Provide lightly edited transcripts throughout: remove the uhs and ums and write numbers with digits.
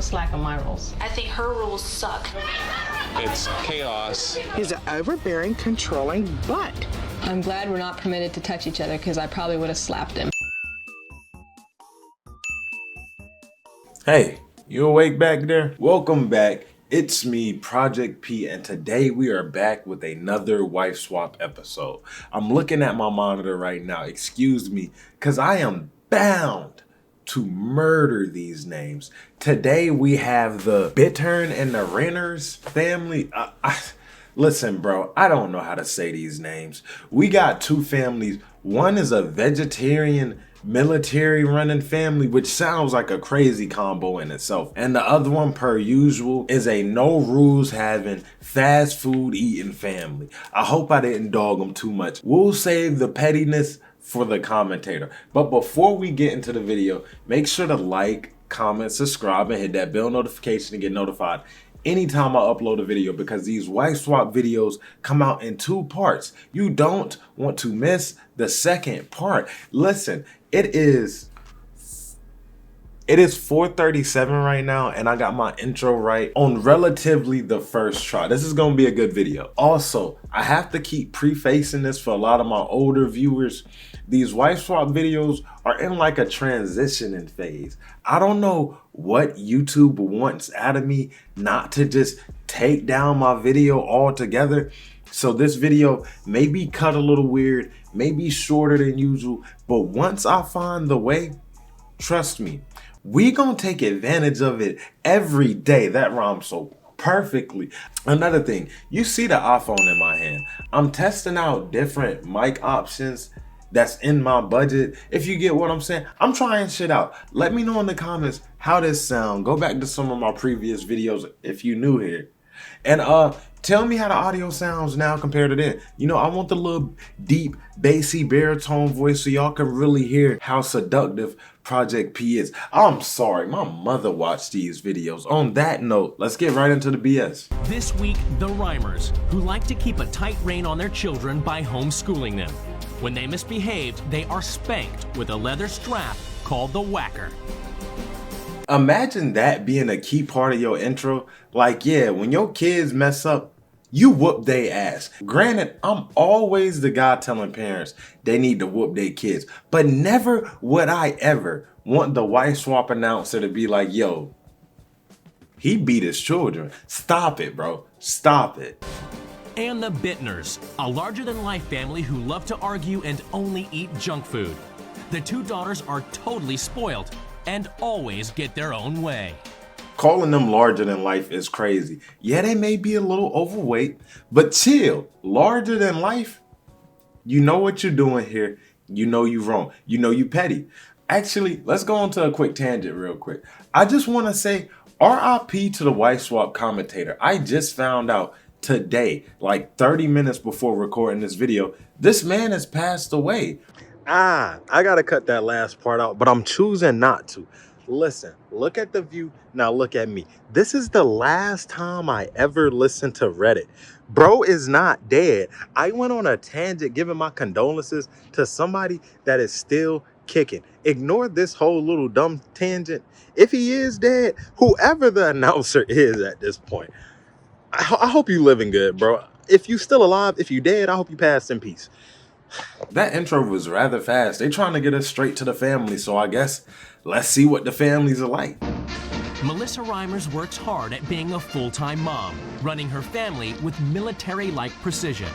slack on my rules. I think her rules suck. It's chaos. He's an overbearing, controlling butt. I'm glad we're not permitted to touch each other because I probably would have slapped him. Hey, you awake back there? Welcome back. It's me, Project P, and today we are back with another wife swap episode. I'm looking at my monitor right now, excuse me, because I am bound to murder these names. Today we have the Bittner and the Riemers family. Listen, bro, I don't know how to say these names. We got two families. One is a vegetarian military running family, which sounds like a crazy combo in itself. And the other one, per usual, is a no rules having, fast food eating family. I hope I didn't dog them too much. We'll save the pettiness for the commentator. But before we get into the video, make sure to like, comment, subscribe, and hit that bell notification to get notified anytime I upload a video, because these wife swap videos come out in two parts. You don't want to miss the second part. Listen, it is 4:37 right now, and I got my intro right on relatively the first try. This is gonna be a good video. Also, I have to keep prefacing this for a lot of my older viewers. These wife swap videos are in like a transitioning phase. I don't know what YouTube wants out of me not to just take down my video altogether. So this video may be cut a little weird, may be shorter than usual, but once I find the way, trust me, we gonna take advantage of it every day. That rhymes so perfectly. Another thing, you see the iPhone in my hand. I'm testing out different mic options that's in my budget. If you get what I'm saying, I'm trying shit out. Let me know in the comments how this sound. Go back to some of my previous videos if you new here. And tell me how the audio sounds now compared to then. You know, I want the little deep, bassy baritone voice so y'all can really hear how seductive Project P is. I'm sorry, my mother watched these videos. On that note, let's get right into the BS. This week, the Reimers, who like to keep a tight rein on their children by homeschooling them. When they misbehaved, they are spanked with a leather strap called the whacker. Imagine that being a key part of your intro. Like, yeah, when your kids mess up, you whoop they ass. Granted, I'm always the guy telling parents they need to whoop their kids, but never would I ever want the wife swap announcer to be like, yo, he beat his children. Stop it, bro. Stop it. And the Bittners, a larger-than-life family who love to argue and only eat junk food. The two daughters are totally spoiled and always get their own way. Calling them larger than life is crazy. Yeah, they may be a little overweight, but chill. Larger than life? You know what you're doing here. You know you wrong. You know you petty. Actually, let's go on to a quick tangent real quick. I just want to say RIP to the wife swap commentator. I just found out today, like 30 minutes before recording this video, this man has passed away. I gotta cut that last part out, but I'm choosing not to. Listen, look at the view, now look at me. This is the last time I ever listened to Reddit. Bro is not dead. I went on a tangent giving my condolences to somebody that is still kicking. Ignore this whole little dumb tangent. If he is dead, whoever the announcer is at this point, I hope you living good, bro. If you still alive, if you dead, I hope you passed in peace. That intro was rather fast. They trying to get us straight to the family, so I guess let's see what the families are like. Melissa Reimers works hard at being a full-time mom, running her family with military-like precision.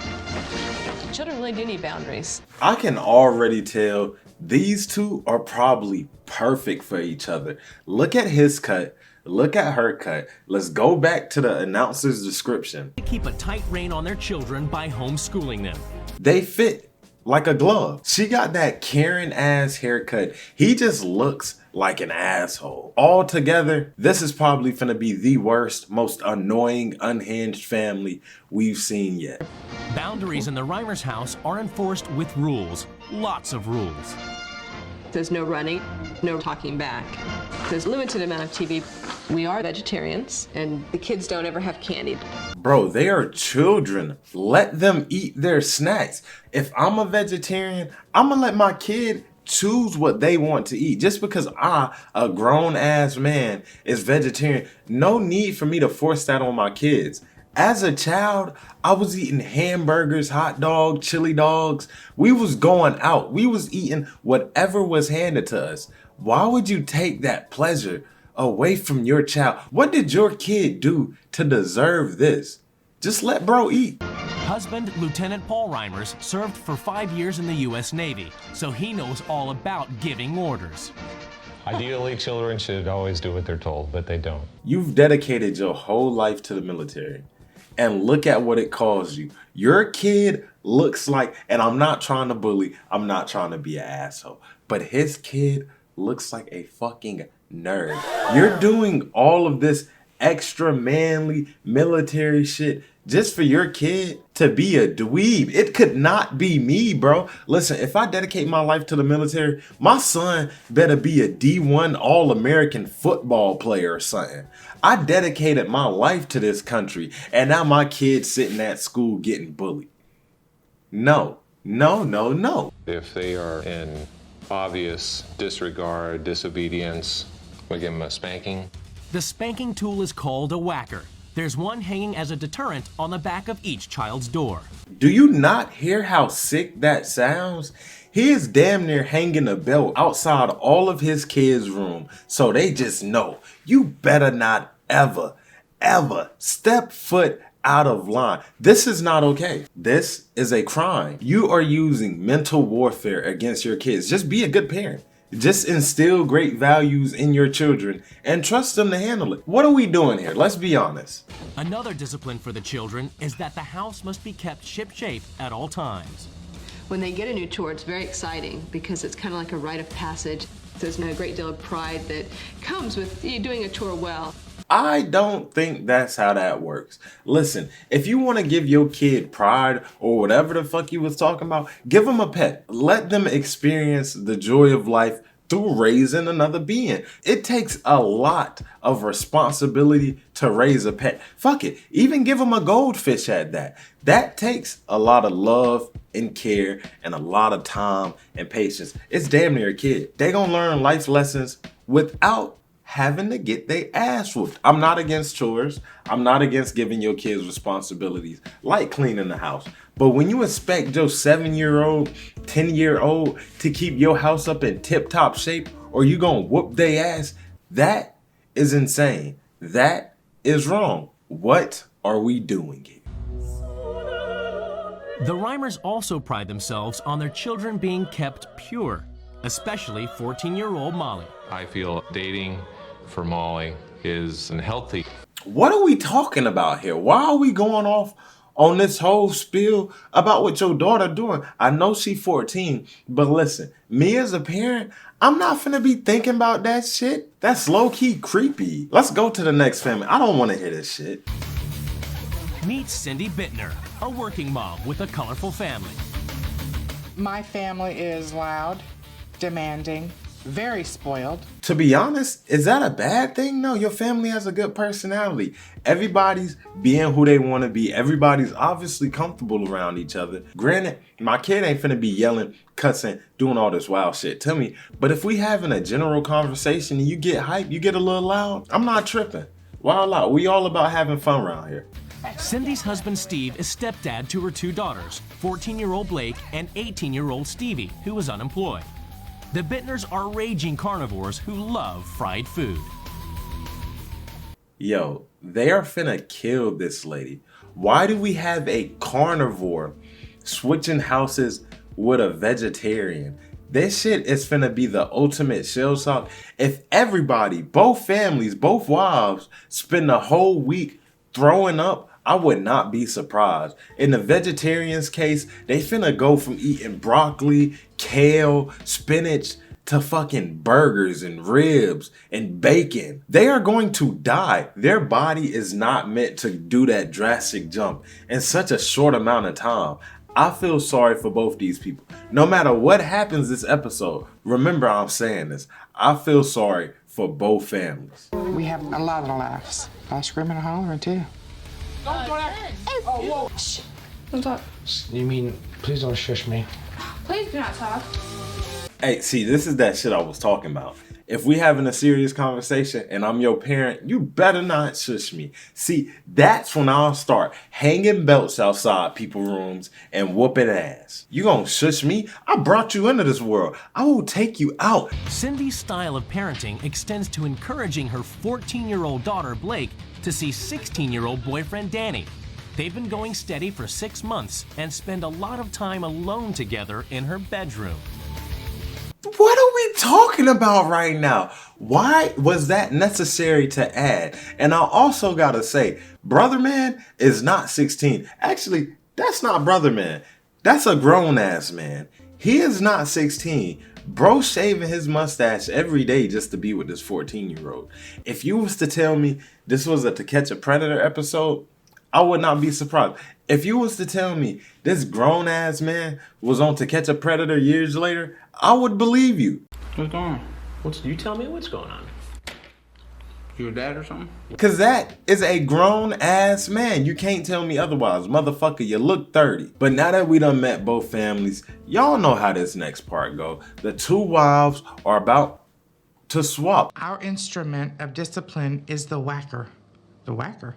Children really do need boundaries. I can already tell these two are probably perfect for each other. Look at his cut. Look at her cut. Let's go back to the announcer's description. They keep a tight rein on their children by homeschooling them. They fit like a glove. She got that Karen ass haircut. He just looks like an asshole. Altogether, this is probably finna be the worst, most annoying, unhinged family we've seen yet. Boundaries in the Reimers house are enforced with rules. Lots of rules. There's no running, no talking back. There's a limited amount of TV. We are vegetarians, and the kids don't ever have candy. Bro, they are children. Let them eat their snacks. If I'm a vegetarian, I'm gonna let my kid choose what they want to eat. Just because I, a grown ass man, is vegetarian, no need for me to force that on my kids. As a child, I was eating hamburgers, hot dogs, chili dogs. We was going out. We was eating whatever was handed to us. Why would you take that pleasure away from your child? What did your kid do to deserve this? Just let bro eat. Husband Lieutenant Paul Reimers served for 5 years in the U.S. Navy, so he knows all about giving orders. Ideally, children should always do what they're told, but they don't. You've dedicated your whole life to the military, and look at what it caused you. Your kid looks like, and I'm not trying to bully, I'm not trying to be an asshole, but his kid looks like a fucking nerd. You're doing all of this extra manly military shit just for your kid to be a dweeb. It could not be me, bro. Listen, if I dedicate my life to the military, my son better be a D1 All-American football player or something. I dedicated my life to this country, and now my kid's sitting at school getting bullied. No, no, no, no. If they are in obvious disregard, disobedience, we give them a spanking. The spanking tool is called a whacker. There's one hanging as a deterrent on the back of each child's door. Do you not hear how sick that sounds? He is damn near hanging a belt outside all of his kids' room, so they just know you better not ever, ever step foot out of line. This is not okay. This is a crime. You are using mental warfare against your kids. Just be a good parent. Just instill great values in your children and trust them to handle it. What are we doing here? Let's be honest. Another discipline for the children is that the house must be kept shipshape at all times. When they get a new chore, it's very exciting because it's kind of like a rite of passage. There's a great deal of pride that comes with you doing a chore well. I don't think that's how that works. Listen, if you want to give your kid pride or whatever the fuck you was talking about, give them a pet. Let them experience the joy of life through raising another being. It takes a lot of responsibility to raise a pet. Fuck it, even give them a goldfish at that. That takes a lot of love and care and a lot of time and patience. It's damn near a kid. They gonna learn life lessons without having to get their ass whooped. I'm not against chores. I'm not against giving your kids responsibilities like cleaning the house. But when you expect your 7-year-old, 10-year-old to keep your house up in tip-top shape or you gonna whoop their ass, that is insane. That is wrong. What are we doing here? The Reimers also pride themselves on their children being kept pure, especially 14-year-old Molly. I feel dating for Molly is unhealthy. What are we talking about here? Why are we going off on this whole spiel about what your daughter doing? I know she's 14, but listen, me as a parent, I'm not finna be thinking about that shit. That's low-key creepy. Let's go to the next family. I don't want to hear this shit. Meet Cindy Bittner, a working mom with a colorful family. My family is loud, demanding, very spoiled. To be honest, is that a bad thing? No, your family has a good personality. Everybody's being who they want to be. Everybody's obviously comfortable around each other. Granted, my kid ain't finna be yelling, cussing, doing all this wild shit to me. But if we having a general conversation and you get hype, you get a little loud, I'm not tripping. Wild out. We all about having fun around here. Cindy's husband Steve is stepdad to her 2 daughters, 14-year-old Blake and 18-year-old Stevie, who is unemployed. The Bittners are raging carnivores who love fried food. Yo, they are finna kill this lady. Why do we have a carnivore switching houses with a vegetarian? This shit is finna be the ultimate shell shock. If everybody, both families, both wives, spend the whole week throwing up, I would not be surprised. In the vegetarians' case, they finna go from eating broccoli, kale, spinach, to fucking burgers and ribs and bacon. They are going to die. Their body is not meant to do that drastic jump in such a short amount of time. I feel sorry for both these people. No matter what happens this episode, remember I'm saying this, I feel sorry for both families. We have a lot of laughs. A lot of screaming and hollering too. You mean, please don't shush me. Please do not talk. Hey, see, this is that shit I was talking about. If we having a serious conversation and I'm your parent, you better not shush me. See, that's when I'll start hanging belts outside people's rooms and whooping ass. You gonna shush me? I brought you into this world. I will take you out. Cindy's style of parenting extends to encouraging her 14-year-old daughter, Blake, to see 16-year-old boyfriend, Danny. They've been going steady for 6 months and spend a lot of time alone together in her bedroom. What are we talking about right now? Why was that necessary to add? And I also gotta say, Brother Man is not 16. Actually, that's not Brother Man. That's a grown ass man. He is not 16. Bro shaving his mustache every day just to be with this 14-year-old. If you was to tell me this was a To Catch a Predator episode, I would not be surprised. If you was to tell me this grown ass man was on To Catch a Predator years later, I would believe you. What's going on? You tell me what's going on. You your dad or something? Cause that is a grown ass man. You can't tell me otherwise. Motherfucker, you look 30. But now that we done met both families, y'all know how this next part go. The two wives are about to swap. Our instrument of discipline is the whacker. The whacker,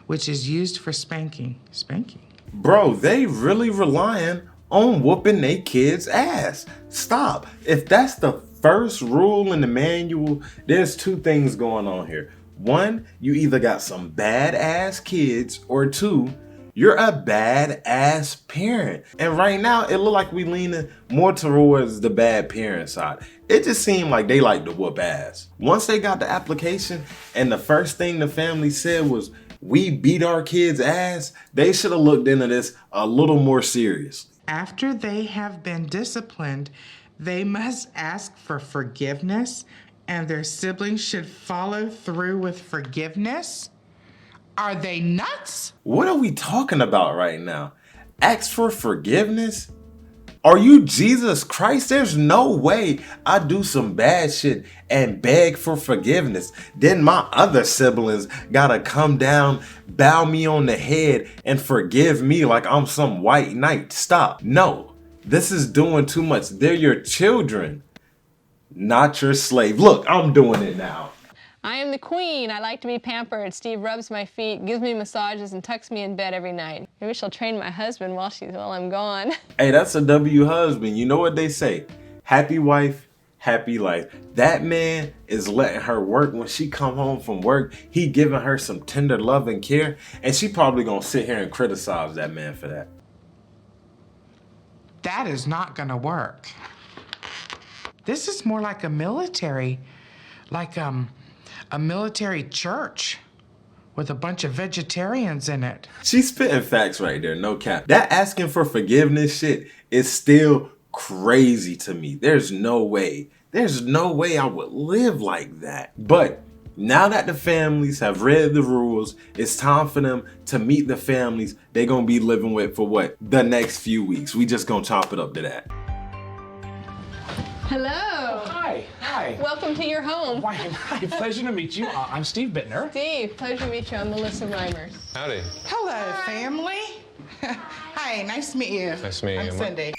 which is used for spanking. Spanking. Bro, they really relying on whooping they kids' ass. Stop. If that's the first rule in the manual, there's two things going on here. One, you either got some badass kids, or two, you're a badass parent. And right now, it look like we leaning more towards the bad parent side. It just seemed like they like to whoop ass. Once they got the application and the first thing the family said was, we beat our kids' ass, they should have looked into this a little more seriously. After they have been disciplined, they must ask for forgiveness, and their siblings should follow through with forgiveness? Are they nuts? What are we talking about right now? Ask for forgiveness? Are you Jesus Christ? There's no way I do some bad shit and beg for forgiveness. Then my other siblings gotta come down, bow me on the head, and forgive me like I'm some white knight. Stop. No, this is doing too much. They're your children, not your slave. Look, I'm doing it now. I am the queen. I like to be pampered. Steve rubs my feet, gives me massages, and tucks me in bed every night. Maybe she'll train my husband while I'm gone. Hey, that's a W husband. You know what they say? Happy wife, happy life. That man is letting her work. When she come home from work, he giving her some tender love and care, and she probably gonna sit here and criticize that man for that. That is not gonna work. This is more like a military, a military church with a bunch of vegetarians in it. She's spitting facts right there, no cap. That asking for forgiveness shit is still crazy to me. There's no way I would live like that. But now that the families have read the rules, it's time for them to meet the families they're gonna be living with for what? The next few weeks. We just gonna chop it up to that. Hello. Hi. Welcome to your home. Hi, pleasure to meet you. I'm Steve Bittner. Steve, pleasure to meet you. I'm Melissa Reimers. Howdy. Hello, family. Hi, nice to meet you. Nice to meet you. I'm Cindy.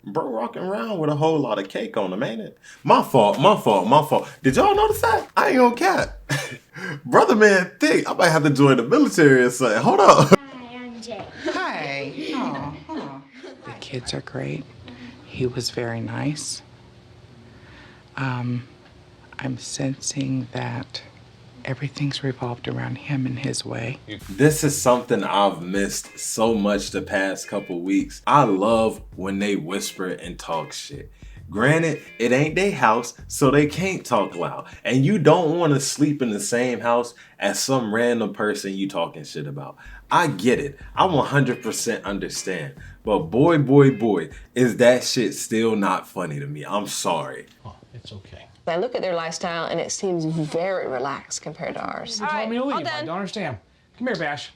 Bro walking around with a whole lot of cake on him, ain't it? My fault. Did y'all notice that? I ain't gonna cap. Brother man thick. I might have to join the military or something. Hold up. Hi, I'm Jay. Hi. Aw. The kids are great. He was very nice. I'm sensing that everything's revolved around him and his way. This is something I've missed so much the past couple weeks. I love when they whisper and talk shit. Granted, it ain't their house, so they can't talk loud. And you don't want to sleep in the same house as some random person you talking shit about. I get it. I 100% understand. But boy, is that shit still not funny to me. I'm sorry. Oh, it's okay. I look at their lifestyle, and it seems very relaxed compared to ours. You told me to leave. I don't understand. Come here, Bash.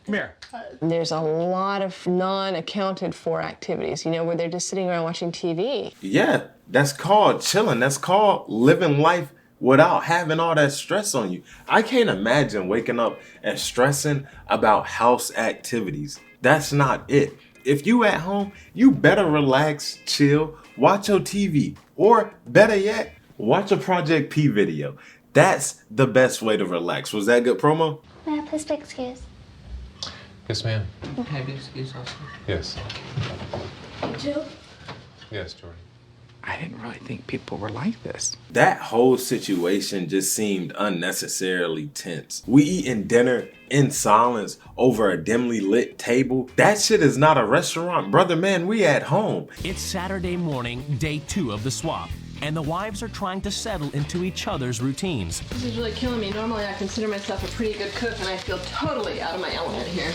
Come here. There's a lot of non-accounted for activities, where they're just sitting around watching TV. Yeah, that's called chilling. That's called living life without having all that stress on you. I can't imagine waking up and stressing about house activities. That's not it. If you at home, you better relax, chill, watch your TV, or better yet, watch a Project P video. That's the best way to relax. Was that good promo? May I please be excused? Yes, ma'am. Have you excuse also? Yes. Joe? Yes, Jordan. I didn't really think people were like this. That whole situation just seemed unnecessarily tense. We eating dinner in silence over a dimly lit table. That shit is not a restaurant, brother man, we at home. It's Saturday morning, day 2 of the swap, and the wives are trying to settle into each other's routines. This is really killing me. Normally I consider myself a pretty good cook, and I feel totally out of my element here.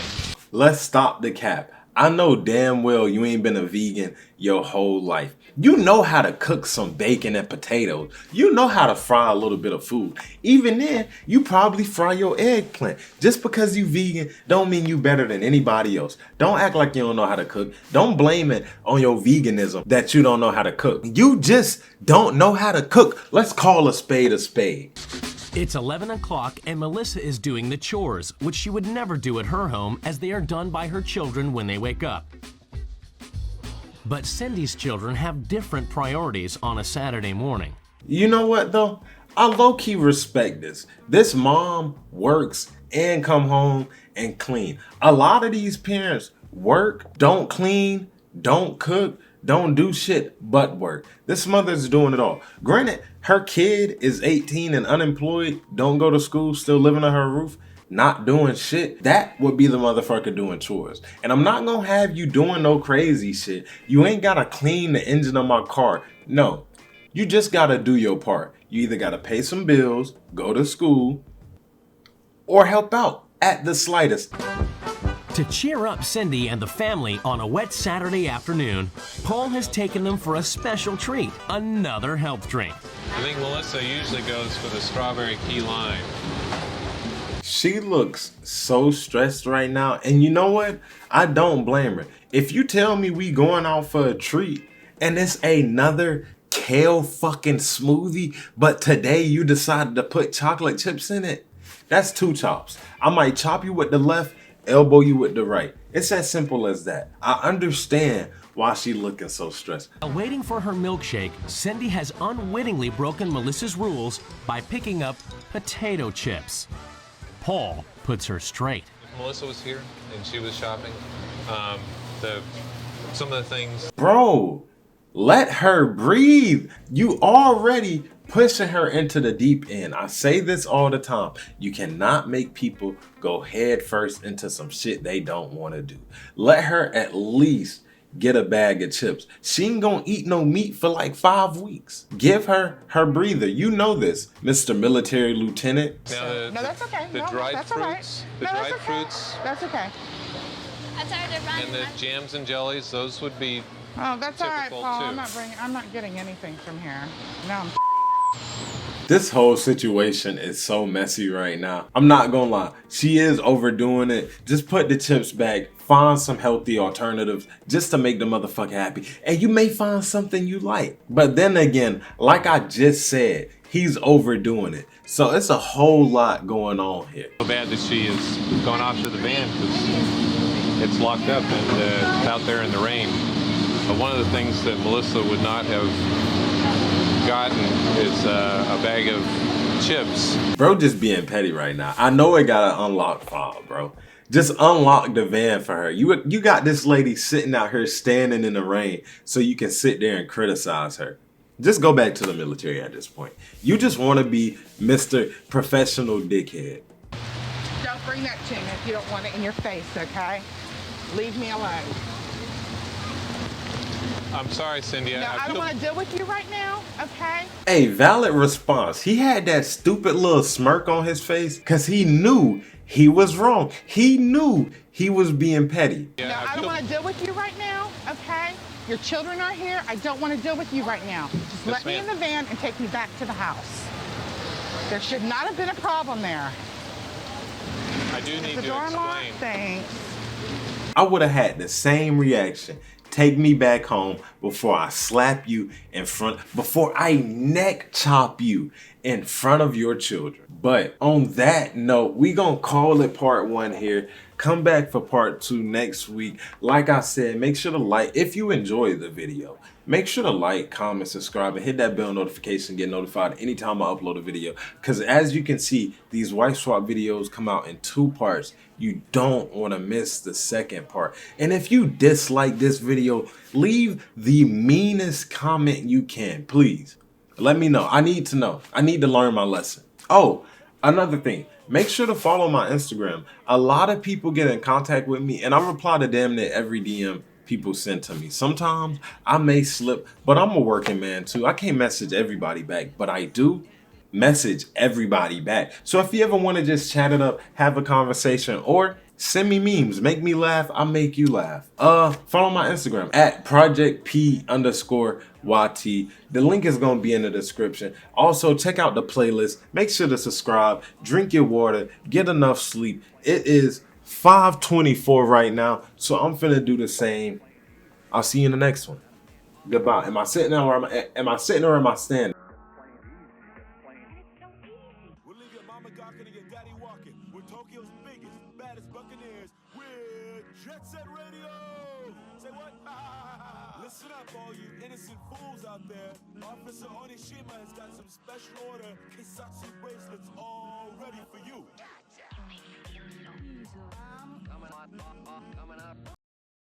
Let's stop the cap. I know damn well you ain't been a vegan your whole life. You know how to cook some bacon and potatoes. You know how to fry a little bit of food. Even then, you probably fry your eggplant. Just because you vegan don't mean you better than anybody else. Don't act like you don't know how to cook. Don't blame it on your veganism that you don't know how to cook. You just don't know how to cook. Let's call a spade a spade. It's 11 o'clock and Melissa is doing the chores, which she would never do at her home as they are done by her children when they wake up. But Cindy's children have different priorities on a Saturday morning. You know what though? I low-key respect this. This mom works and come home and clean. A lot of these parents work, don't clean, don't cook, don't do shit but work. This mother's doing it all. Granted, her kid is 18 and unemployed, don't go to school, still living on her roof, not doing shit. That would be the motherfucker doing chores. And I'm not gonna have you doing no crazy shit. You ain't gotta clean the engine of my car. No, you just gotta do your part. You either gotta pay some bills, go to school, or help out at the slightest. To cheer up Cindy and the family on a wet Saturday afternoon, Paul has taken them for a special treat, another health drink. I think Melissa usually goes for the strawberry key lime. She looks so stressed right now, and you know what? I don't blame her. If you tell me we going out for a treat and it's another kale fucking smoothie, but today you decided to put chocolate chips in it, that's 2 chops. I might chop you with the left, elbow you with the right. It's as simple as that. I understand why she looking so stressed. While waiting for her milkshake, Cindy has unwittingly broken Melissa's rules by picking up potato chips. Paul puts her straight. If Melissa was here and she was shopping, some of the things. Bro, let her breathe. You already pushing her into the deep end. I say this all the time. You cannot make people go head first into some shit they don't want to do. Let her at least get a bag of chips. She ain't gonna eat no meat for like 5 weeks. Give her her breather. You know this, Mr. Military Lieutenant. Now, No, that's okay. The No, dried that's all right. fruits, No, that's okay. fruits, That's okay. I'm sorry, they're running. and the jams and jellies, those would be. Oh, that's all right, Typical, Paul. too. I'm not getting anything from here. No, I'm This whole situation is so messy right now. I'm not gonna lie. She is overdoing it. Just put the chips back. Find some healthy alternatives just to make the motherfucker happy. And you may find something you like. But then again, like I just said, he's overdoing it. So it's a whole lot going on here. So bad that she is going off to the van because it's locked up and out there in the rain. But one of the things that Melissa would not have gotten is a bag of chips. Bro just being petty right now. I know it got an unlocked file, bro. Just unlock the van for her. You got this lady sitting out here standing in the rain so you can sit there and criticize her. Just go back to the military at this point. You just want to be Mr. Professional Dickhead. Don't bring that to me if you don't want it in your face, okay? Leave me alone. I'm sorry, Cindy. No, I don't want to deal with you right now, okay? Hey, valid response. He had that stupid little smirk on his face because he knew he was wrong. He knew he was being petty. Yeah, No, I don't want to deal with you right now, okay? Your children are here. I don't want to deal with you right now. Just let me in the van and take me back to the house. There should not have been a problem there. I do need The to door unlocked, explain. thanks. I would have had the same reaction. Take me back home before I slap you in front, before I neck chop you in front of your children. But on that note, we gonna call it part 1 here. Come back for part 2 next week. Like I said, make sure to like, if you enjoyed the video, make sure to like, comment, subscribe, and hit that bell notification, get notified anytime I upload a video. Because as you can see, these wife swap videos come out in 2 parts. You don't want to miss the second part. And if you dislike this video, leave the meanest comment you can, please. Let me know. I need to know. I need to learn my lesson. Oh, another thing. Make sure to follow my Instagram. A lot of people get in contact with me, and I reply to damn near every DM people send to me. Sometimes I may slip, but I'm a working man too. I can't message everybody back, but I do message everybody back. So if you ever want to just chat it up, have a conversation, or send me memes, make me laugh, I'll make you laugh. Follow my Instagram at projectp_YT. The link is gonna be in the description. Also, check out the playlist. Make sure to subscribe, drink your water, get enough sleep. It is 5:24 right now, so I'm finna do the same. I'll see you in the next one. Goodbye. Am I sitting down or am I sitting or am I standing? We'll leave your mama gawking and your daddy walking. We're Tokyo's biggest, baddest Buccaneers. We're Jet Set Radio. Say what? Listen up, all you innocent fools out there. Officer Onishima has got some special order Kisatsu bracelets all ready.